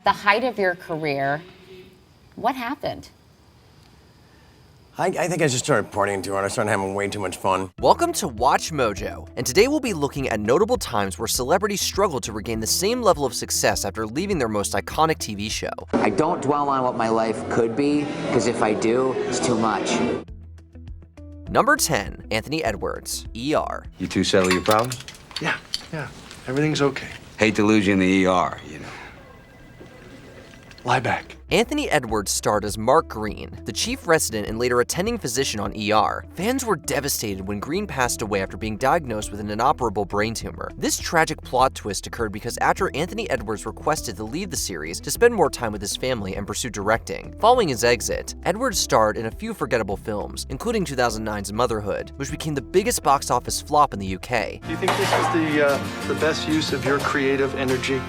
The height of your career, what happened? I think I just started partying too hard. I started having way too much fun. Welcome to Watch Mojo, and today we'll be looking at notable times where celebrities struggled to regain the same level of success after leaving their most iconic TV show. I don't dwell on what my life could be, because if I do, it's too much. Number 10, Anthony Edwards, ER. You two settle your problems? Yeah, everything's okay. Hate to lose you in the ER, you know. Lie back. Anthony Edwards starred as Mark Green, the chief resident and later attending physician on ER. Fans were devastated when Green passed away after being diagnosed with an inoperable brain tumor. This tragic plot twist occurred because actor Anthony Edwards requested to leave the series to spend more time with his family and pursue directing. Following his exit, Edwards starred in a few forgettable films, including 2009's Motherhood, which became the biggest box office flop in the UK. Do you think this is the best use of your creative energy?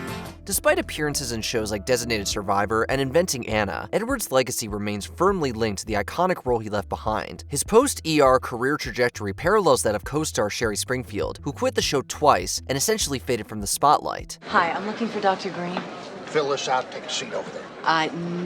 Despite appearances in shows like Designated Survivor and Inventing Anna, Edwards' legacy remains firmly linked to the iconic role he left behind. His post-ER career trajectory parallels that of co-star Sherry Springfield, who quit the show twice and essentially faded from the spotlight. Hi, I'm looking for Dr. Green. Fill this out, take a seat over there.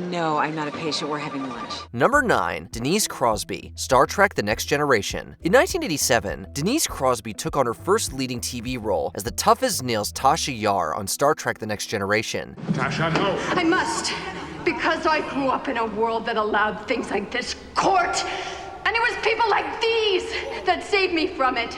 No, I'm not a patient. We're having lunch. Number 9, Denise Crosby, Star Trek The Next Generation. In 1987, Denise Crosby took on her first leading TV role as the tough-as-nails Tasha Yar on Star Trek The Next Generation. Tasha, no! I must, because I grew up in a world that allowed things like this court, and it was people like these that saved me from it.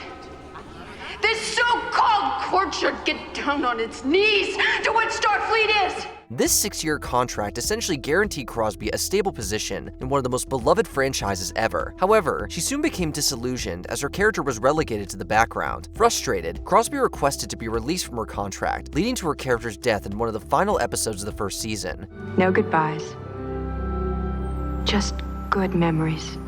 This so-called court should get down on its knees to what Starfleet is! This 6-year contract essentially guaranteed Crosby a stable position in one of the most beloved franchises ever. However, she soon became disillusioned as her character was relegated to the background. Frustrated, Crosby requested to be released from her contract, leading to her character's death in one of the final episodes of the first season. No goodbyes. Just good memories.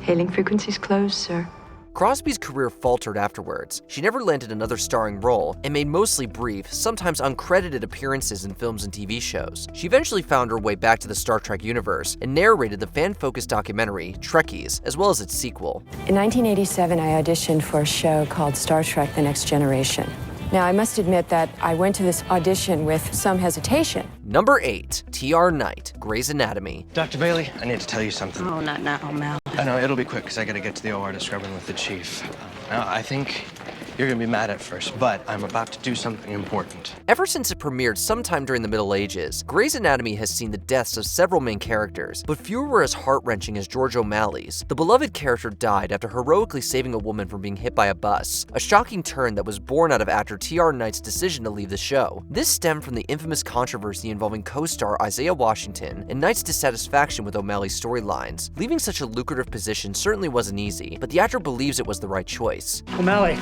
Hailing frequencies closed, sir. Crosby's career faltered afterwards. She never landed another starring role and made mostly brief, sometimes uncredited appearances in films and TV shows. She eventually found her way back to the Star Trek universe and narrated the fan-focused documentary Trekkies, as well as its sequel. In 1987, I auditioned for a show called Star Trek The Next Generation. Now, I must admit that I went to this audition with some hesitation. Number 8, T.R. Knight, Grey's Anatomy. Dr. Bailey, I need to tell you something. Oh, not now, Mel. I know, it'll be quick because I gotta get to the OR to scrub in with the chief. Now, I think you're gonna be mad at first, but I'm about to do something important. Ever since it premiered sometime during the Middle Ages, Grey's Anatomy has seen the deaths of several main characters, but fewer were as heart-wrenching as George O'Malley's. The beloved character died after heroically saving a woman from being hit by a bus, a shocking turn that was born out of actor T.R. Knight's decision to leave the show. This stemmed from the infamous controversy involving co-star Isaiah Washington and Knight's dissatisfaction with O'Malley's storylines. Leaving such a lucrative position certainly wasn't easy, but the actor believes it was the right choice. O'Malley,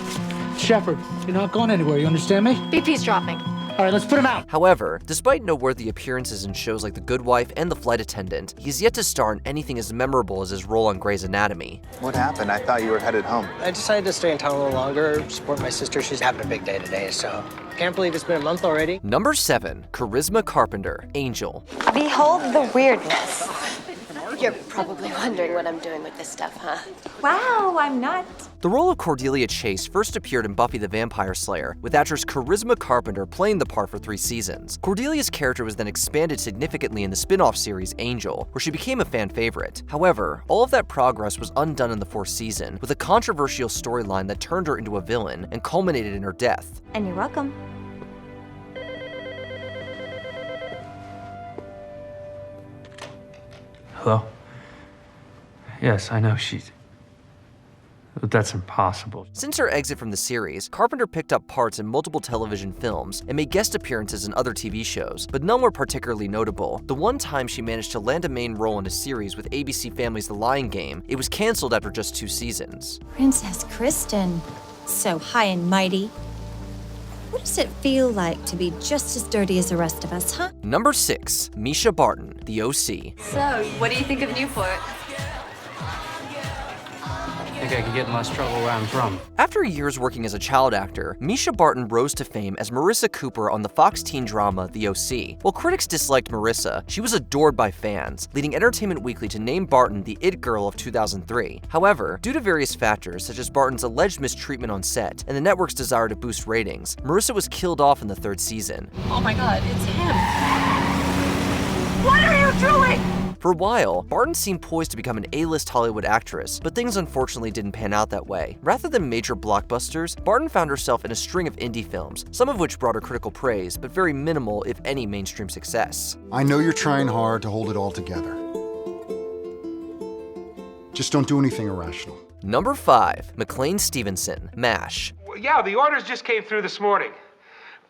Shepard, you're not going anywhere, you understand me? BP's dropping. All right, let's put him out. However, despite noteworthy appearances in shows like The Good Wife and The Flight Attendant, he's yet to star in anything as memorable as his role on Grey's Anatomy. What happened? I thought you were headed home. I decided to stay in town a little longer, support my sister. She's having a big day today, so can't believe it's been a month already. Number 7, Charisma Carpenter, Angel. Behold the weirdness. You're probably wondering what I'm doing with this stuff, huh? Wow, I'm not. The role of Cordelia Chase first appeared in Buffy the Vampire Slayer, with actress Charisma Carpenter playing the part for 3 seasons. Cordelia's character was then expanded significantly in the spin-off series Angel, where she became a fan favorite. However, all of that progress was undone in the 4th season, with a controversial storyline that turned her into a villain and culminated in her death. And you're welcome. Hello? Yes, I know that's impossible. Since her exit from the series, Carpenter picked up parts in multiple television films and made guest appearances in other TV shows, but none were particularly notable. The one time she managed to land a main role in a series with ABC Family's The Lion Game, it was canceled after just 2 seasons. Princess Kristen, so high and mighty. What does it feel like to be just as dirty as the rest of us, huh? Number 6, Misha Barton, The OC. So, what do you think of Newport? think I could get in less trouble where I'm from. After years working as a child actor, Mischa Barton rose to fame as Marissa Cooper on the Fox teen drama The OC. While critics disliked Marissa, she was adored by fans, leading Entertainment Weekly to name Barton the it girl of 2003. However, due to various factors such as Barton's alleged mistreatment on set and the network's desire to boost ratings, Marissa was killed off in the third season. Oh my God, it's him. What are you doing? For a while, Barton seemed poised to become an A-list Hollywood actress, but things unfortunately didn't pan out that way. Rather than major blockbusters, Barton found herself in a string of indie films, some of which brought her critical praise, but very minimal, if any, mainstream success. I know you're trying hard to hold it all together. Just don't do anything irrational. Number 5. McLean Stevenson, MASH. Yeah, the orders just came through this morning.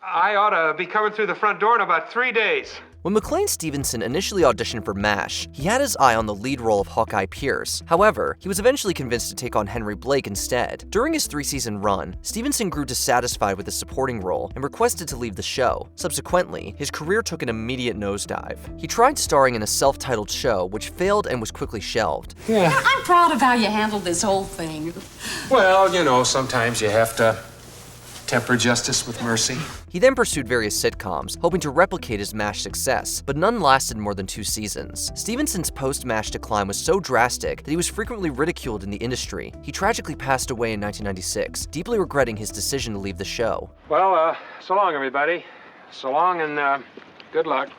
I ought to be coming through the front door in about 3 days. When McLean Stevenson initially auditioned for MASH, he had his eye on the lead role of Hawkeye Pierce. However, he was eventually convinced to take on Henry Blake instead. During his 3-season run, Stevenson grew dissatisfied with his supporting role and requested to leave the show. Subsequently, his career took an immediate nosedive. He tried starring in a self-titled show, which failed and was quickly shelved. Yeah. I'm proud of how you handled this whole thing. Well, you know, sometimes you have to temper justice with mercy. He then pursued various sitcoms, hoping to replicate his MASH success, but none lasted more than 2 seasons. Stevenson's post-MASH decline was so drastic that he was frequently ridiculed in the industry. He tragically passed away in 1996, deeply regretting his decision to leave the show. Well, so long, everybody. So long and good luck.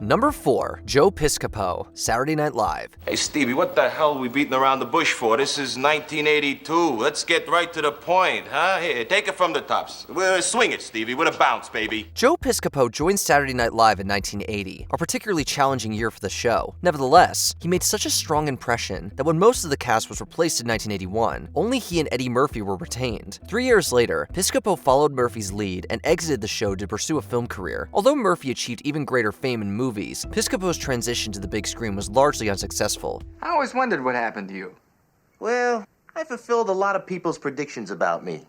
Number 4. Joe Piscopo, Saturday Night Live. Hey, Stevie, what the hell are we beating around the bush for? This is 1982. Let's get right to the point, huh? Here, take it from the tops. Swing it, Stevie, with a bounce, baby. Joe Piscopo joined Saturday Night Live in 1980, a particularly challenging year for the show. Nevertheless, he made such a strong impression that when most of the cast was replaced in 1981, only he and Eddie Murphy were retained. 3 years later, Piscopo followed Murphy's lead and exited the show to pursue a film career. Although Murphy achieved even greater fame in movies, Piscopo's transition to the big screen was largely unsuccessful. I always wondered what happened to you. Well, I fulfilled a lot of people's predictions about me.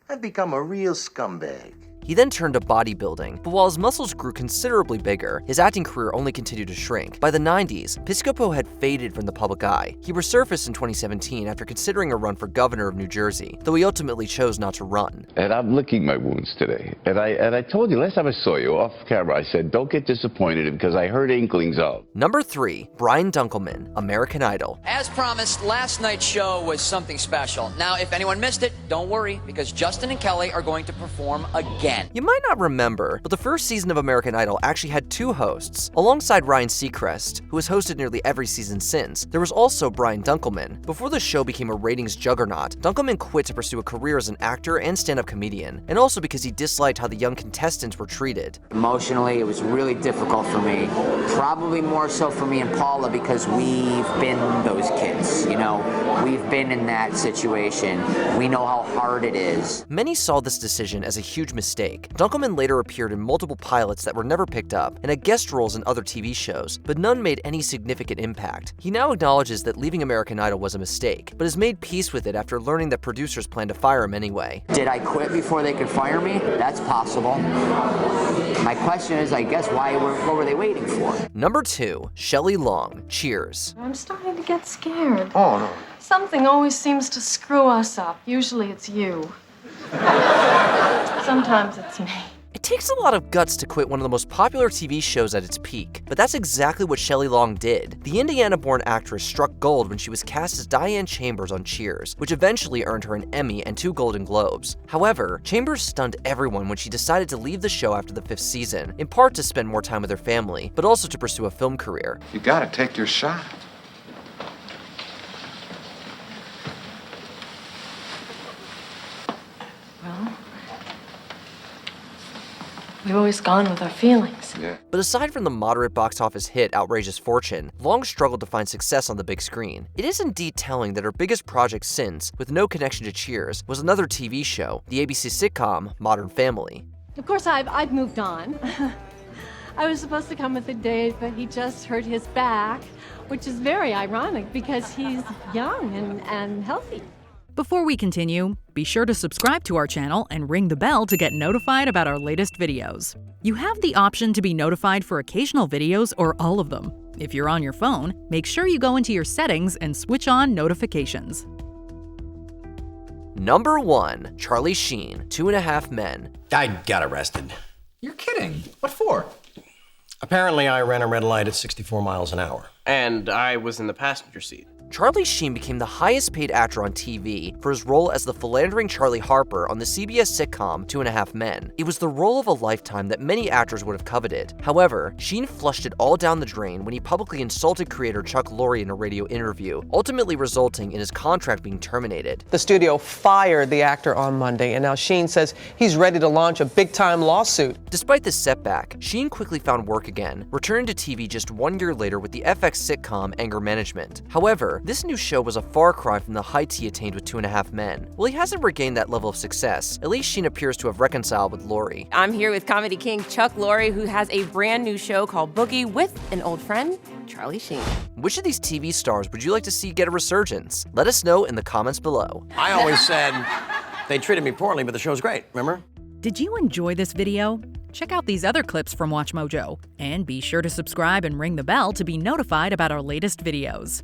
I've become a real scumbag. He then turned to bodybuilding, but while his muscles grew considerably bigger, his acting career only continued to shrink. By the 90s, Piscopo had faded from the public eye. He resurfaced in 2017 after considering a run for governor of New Jersey, though he ultimately chose not to run. And I'm licking my wounds today. And I told you last time I saw you off camera, I said, don't get disappointed because I heard inklings of. Number 3. Brian Dunkelman, American Idol. As promised, last night's show was something special. Now, if anyone missed it, don't worry, because Justin and Kelly are going to perform again. You might not remember, but the first season of American Idol actually had 2 hosts. Alongside Ryan Seacrest, who has hosted nearly every season since, there was also Brian Dunkelman. Before the show became a ratings juggernaut, Dunkelman quit to pursue a career as an actor and stand-up comedian, and also because he disliked how the young contestants were treated. Emotionally, it was really difficult for me. Probably more so for me and Paula because we've been those kids, you know? We've been in that situation. We know how hard it is. Many saw this decision as a huge mistake. Dunkelman later appeared in multiple pilots that were never picked up and had guest roles in other TV shows, but none made any significant impact. He now acknowledges that leaving American Idol was a mistake, but has made peace with it after learning that producers plan to fire him anyway. Did I quit before they could fire me? That's possible. My question is, I guess, what were they waiting for? Number 2. Shelly Long, Cheers. I'm starting to get scared. Oh, no. Something always seems to screw us up. Usually it's you. Sometimes it's me. It takes a lot of guts to quit one of the most popular TV shows at its peak, but that's exactly what Shelly Long did. The Indiana-born actress struck gold when she was cast as Diane Chambers on Cheers, which eventually earned her an Emmy and 2 Golden Globes. However, Chambers stunned everyone when she decided to leave the show after the 5th season, in part to spend more time with her family, but also to pursue a film career. You gotta take your shot. We've always gone with our feelings. Yeah. But aside from the moderate box office hit Outrageous Fortune, Long struggled to find success on the big screen. It is indeed telling that her biggest project since, with no connection to Cheers, was another TV show, the ABC sitcom Modern Family. Of course, I've moved on. I was supposed to come with a date, but he just hurt his back, which is very ironic because he's young and healthy. Before we continue, be sure to subscribe to our channel and ring the bell to get notified about our latest videos. You have the option to be notified for occasional videos or all of them. If you're on your phone, make sure you go into your settings and switch on notifications. Number 1. Charlie Sheen, 2.5 Men. I got arrested. You're kidding. What for? Apparently, I ran a red light at 64 miles an hour. And I was in the passenger seat. Charlie Sheen became the highest paid actor on TV for his role as the philandering Charlie Harper on the CBS sitcom 2.5 Men. It was the role of a lifetime that many actors would have coveted. However, Sheen flushed it all down the drain when he publicly insulted creator Chuck Lorre in a radio interview, ultimately resulting in his contract being terminated. The studio fired the actor on Monday, and now Sheen says he's ready to launch a big-time lawsuit. Despite this setback, Sheen quickly found work again, returning to TV just 1 year later with the FX sitcom Anger Management. However, this new show was a far cry from the heights he attained with 2.5 Men. While he hasn't regained that level of success, at least Sheen appears to have reconciled with Lorre. I'm here with comedy king Chuck Lorre, who has a brand new show called Boogie with an old friend, Charlie Sheen. Which of these TV stars would you like to see get a resurgence? Let us know in the comments below. I always said they treated me poorly, but the show's great, remember? Did you enjoy this video? Check out these other clips from WatchMojo, and be sure to subscribe and ring the bell to be notified about our latest videos.